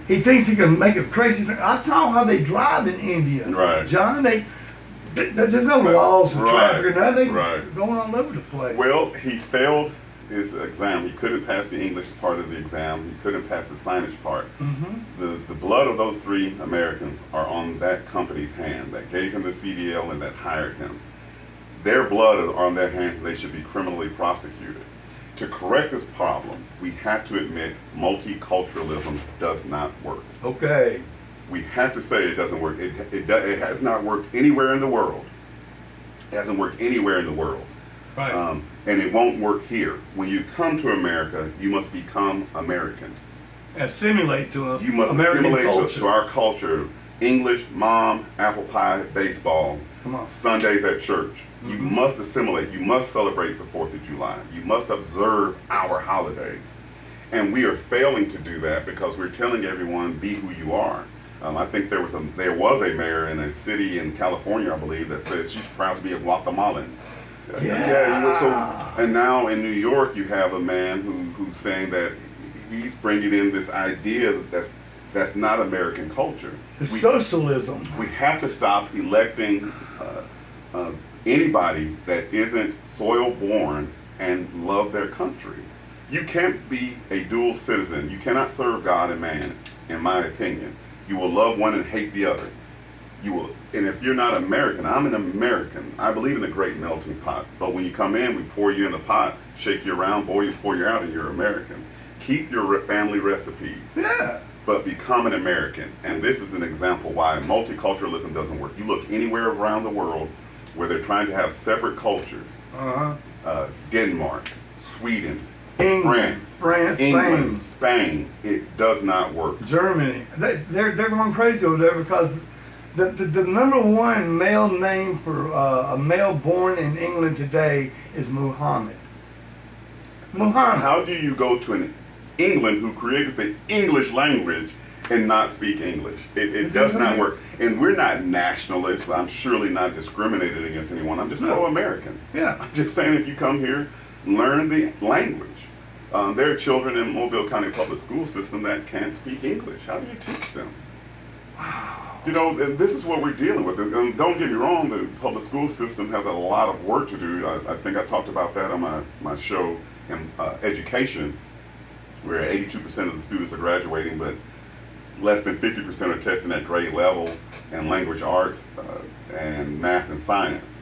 He thinks he can make a crazy. I saw how they drive in India, Right. John. There's no laws for Right. traffic or nothing. Right. Going all over the place. Well, he failed his exam. He couldn't pass the English part of the exam. He couldn't pass the signage part. The blood of those 3 Americans are on that company's hand that gave him the CDL and that hired him. Their blood is on their hands, and they should be criminally prosecuted. To correct this problem, we have to admit multiculturalism does not work. Okay. We have to say it doesn't work. It has not worked anywhere in the world. It hasn't worked anywhere in the world. Right. And it won't work here. When you come to America, you must become American. Assimilate to a You must American assimilate culture. to our culture. English, mom, apple pie, baseball, Come on. Sundays at church. You must assimilate. You must celebrate the 4th of July. You must observe our holidays. And we are failing to do that because we're telling everyone, be who you are. I think there was a mayor in a city in California, I believe, that says she's proud to be a Guatemalan. And now in New York, you have a man who's saying that he's bringing in this idea that's not American culture. Socialism. We have to stop electing anybody that isn't soil born and love their country. You can't be a dual citizen. You cannot serve God and man, in my opinion. You will love one and hate the other. You will, and if you're not American, I'm an American. I believe in a great melting pot. But when you come in, we pour you in the pot, shake you around, pour you out, and you're American. Keep your family recipes. Yeah. But become an American. And this is an example why multiculturalism doesn't work. You look anywhere around the world where they're trying to have separate cultures. Denmark, Sweden, England, England, Spain. It does not work. Germany. They're going crazy over there because the number 1 male name for a male born in England today is Muhammad. Muhammad. How do you go to an England who created the English language and not speak English? It does not work. And we're not nationalists. I'm surely not discriminating against anyone. I'm just pro-American. Yeah. I'm just saying, if you come here, learn the language. There are children in Mobile County Public School System that can't speak English. How do you teach them? Wow. You know, and this is what we're dealing with. And don't get me wrong, the public school system has a lot of work to do. I think I talked about that on my show in education, where 82% of the students are graduating, but less than 50% are testing at grade level in language arts and math and science.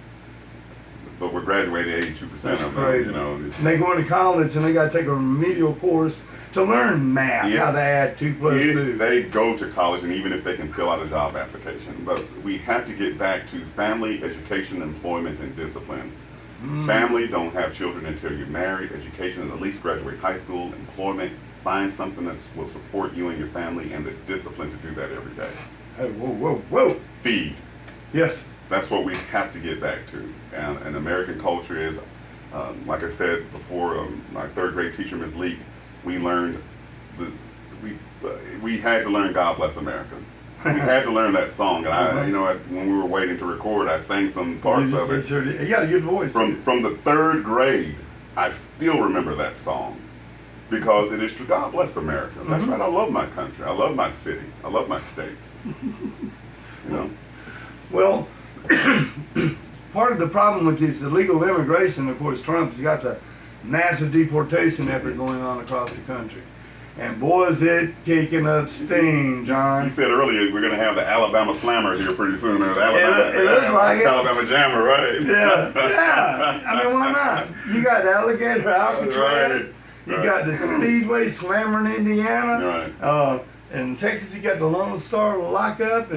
But we're graduating 82% That's of them. crazy. You know, And they go into college and they got to take a remedial course to learn math, Yeah. how to add 2 plus 2. if they go to college, and even if they can fill out a job application. But we have to get back to family, education, employment, and discipline. Family, don't have children until you're married. Education, and at least graduate high school. Employment, find something that will support you and your family, and the discipline to do that every day. Hey, whoa. Feed. Yes. That's what we have to get back to. And American culture is, like I said before, my 3rd grade teacher, Ms. Leak, we learned, we had to learn God Bless America. We had to learn that song. And when we were waiting to record, I sang some parts of it. You got a good voice. From the 3rd grade, I still remember that song. Because it is true. God bless America. That's right. I love my country. I love my city. I love my state. You know? Well, part of the problem with this illegal immigration, of course, Trump's got the massive deportation effort going on across the country. And boy, is it kicking up steam, John. You said earlier we're going to have the Alabama Slammer here pretty soon. Or the It looks like it. Alabama Jammer, right? Yeah. I mean, why not? You got Alligator Alcatraz. Right. You got the Speedway Slammer in Indiana. Right. In Texas, you got the Lone Star Lockup.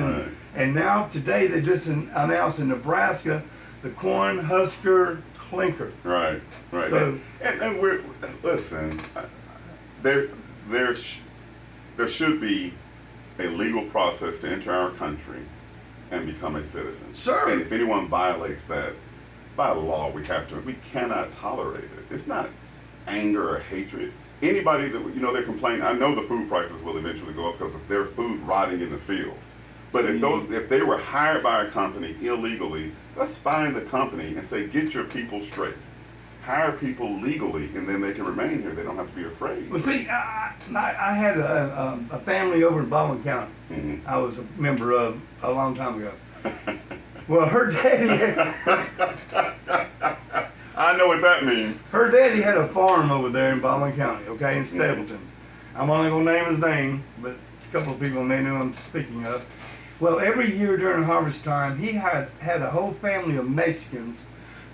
And now, today, they just announced in Nebraska the Cornhusker Clinker. Right. So, and we're, listen, there should be a legal process to enter our country and become a citizen. Sure. And if anyone violates that, by law, we cannot tolerate it. It's not anger or hatred. Anybody that, they're complaining, I know the food prices will eventually go up because of their food rotting in the field. But if they were hired by a company illegally, let's find the company and say, get your people straight. Hire people legally, and then they can remain here. They don't have to be afraid. Well, see, I had a family over in Baldwin County. Mhm. I was a member of a long time ago. Well, her daddy, I know what that means. her daddy had a farm over there in Baldwin County, okay, in Stapleton. I'm only gonna name his name, but a couple of people may know I'm speaking of. Well, every year during harvest time, he had a whole family of Mexicans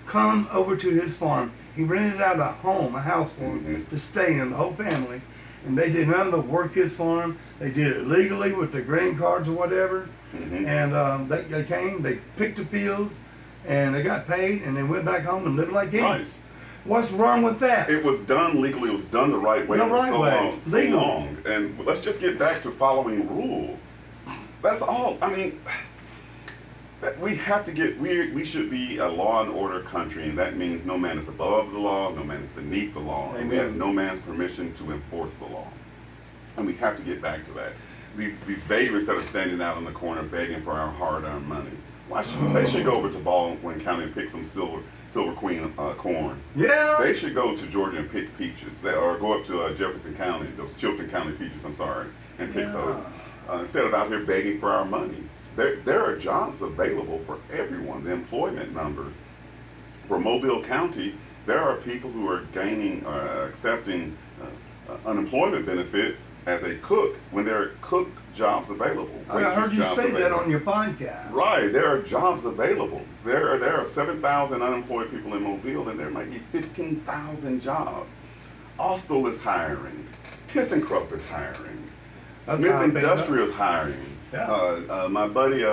come over to his farm. He rented out a home, a house for them Mhm. to stay in, the whole family. And they did nothing but work his farm. They did it legally with their green cards or whatever. Mhm. And they came, they picked the fields, and they got paid, and they went back home and lived like kings. Right. What's wrong with that? It was done legally. It was done the right way The for right so way. long. So Legally. long. And let's just get back to following rules. That's all. I mean, we have to get. We should be a law and order country, and that means no man is above the law, no man is beneath the law, and we Amen. have no man's permission to enforce the law. And we have to get back to that. These vagrants that are standing out on the corner begging for our hard-earned money. Why should they should go over to Baldwin County and pick some silver queen corn. Yeah. They should go to Georgia and pick peaches, or go up to Jefferson County, those Chilton County peaches, I'm sorry, and pick Yeah. those. Instead of out here begging for our money. There are jobs available for everyone. The employment numbers for Mobile County, there are people who are accepting unemployment benefits as a cook when there are cook jobs available. I heard you Waitress jobs say that available. on your podcast. Right, there are jobs available. There are 7,000 unemployed people in Mobile, and there might be 15,000 jobs. Austell is hiring. ThyssenKrupp is hiring. That's Smith how I picked Industrial is hiring. Yeah. My buddy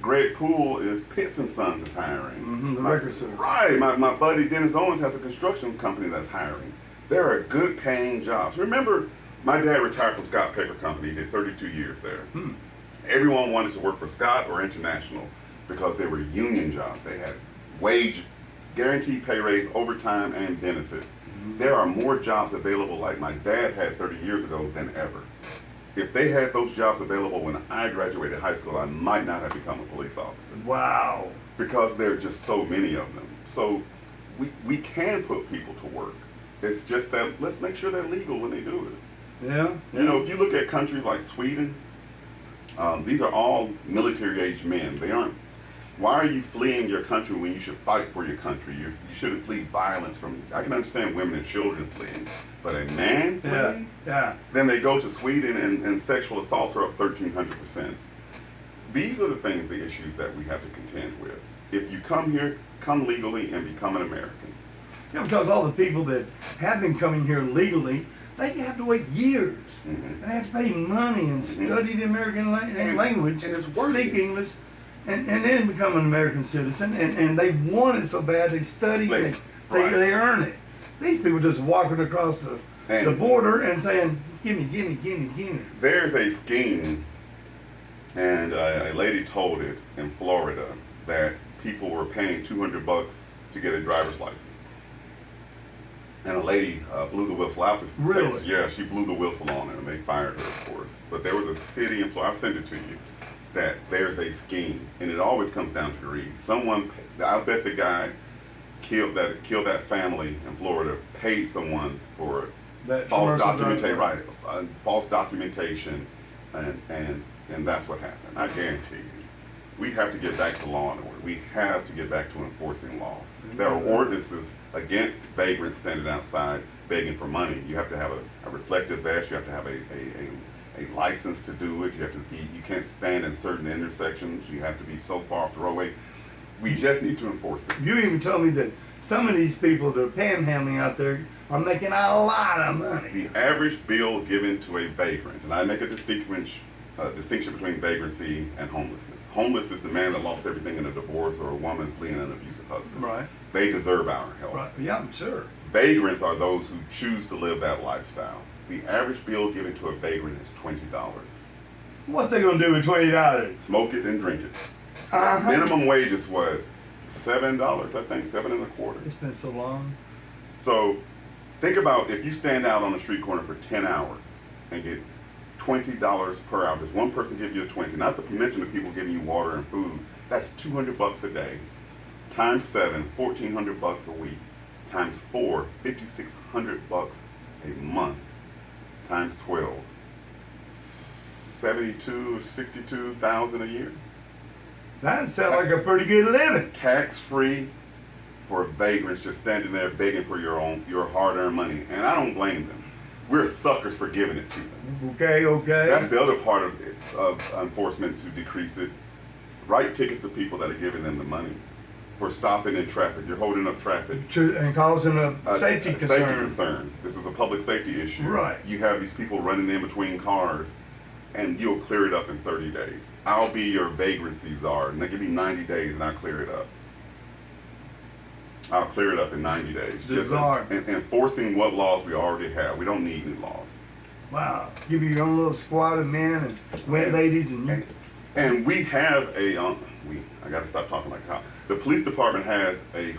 Greg Poole is Pitts and Sons is hiring. The record store. Right, my buddy Dennis Owens has a construction company that's hiring. There are good paying jobs. Remember, my dad retired from Scott Paper Company. He did 32 years there. Everyone wanted to work for Scott or International because they were union jobs. They had wage, guaranteed pay raise, overtime, and benefits. There are more jobs available like my dad had 30 years ago than ever. If they had those jobs available when I graduated high school, I might not have become a police officer Wow. because there are just so many of them. So we can put people to work. It's just that let's make sure they're legal when they do it. Yeah. You know, if you look at countries like Sweden, these are all military-age men. They aren't. Why are you fleeing your country when you should fight for your country? You shouldn't flee violence from. I can understand women and children fleeing, but a man fleeing? Yeah. Then they go to Sweden and sexual assaults are up 1,300%. These are the things, the issues that we have to contend with. If you come here, come legally and become an American. Yeah, because all the people that have been coming here legally, they have to wait years. Mhm. And they have to pay money and study the American language, and it's worth speak it. English, and then become an American citizen. And they want it so bad, they study, Right. they earn it. These people just walking across the And- border and saying, gimme, gimme, gimme, gimme. There's a scheme, and a lady told it in Florida that people were paying $200 to get a driver's license. And a lady blew the whistle out. Really? Yeah, she blew the whistle on it, and they fired her, of course. But there was a city in Florida, I'll send it to you, that there's a scheme, and it always comes down to greed. I bet the guy killed that family in Florida, paid someone for That false commercial documentation, driver. right? False documentation, and that's what happened. I guarantee you. We have to get back to law and order. We have to get back to enforcing law. There are ordinances against vagrants standing outside begging for money. You have to have a reflective vest. You have to have a license to do it. You can't stand in certain intersections. You have to be so far off the roadway. We just need to enforce it. You even told me that some of these people that are panhandling out there are making a lot of money. The average bill given to a vagrant, and I make a distinction between vagrancy and homelessness. Homeless is the man that lost everything in a divorce or a woman fleeing an abusive husband. Right. They deserve our help. Right. Yeah, I'm sure. Vagrants are those who choose to live that lifestyle. The average bill given to a vagrant is $20. What they gonna do with $20? Smoke it and drink it. Uh-huh. Minimum wage is what? $7, I think, $7.25. It's been so long. So think about if you stand out on the street corner for 10 hours and get $20 per hour. Does one person give you a 20? Not to mention the people giving you water and food. That's $200 a day. Times 7, $1,400 a week. times 4, $5,600 a month, times 12, 72 or 62,000 a year. That sounds like a pretty good living. Tax free for vagrants just standing there begging for your hard-earned money, and I don't blame them. We're suckers for giving it to them. Okay, okay. That's the other part of enforcement to decrease it. Write tickets to people that are giving them the money for stopping in traffic. You're holding up traffic. And causing a safety concern. Safety concern. This is a public safety issue. Right. You have these people running in between cars, and you'll clear it up in 30 days. I'll be your vagrancy czar. Now give me 90 days, and I'll clear it up. I'll clear it up in 90 days. The czar. Enforcing what laws we already have. We don't need new laws. Wow. Give you your own little squad of men and wet ladies and you. And we have a I gotta stop talking like cop. The police department has a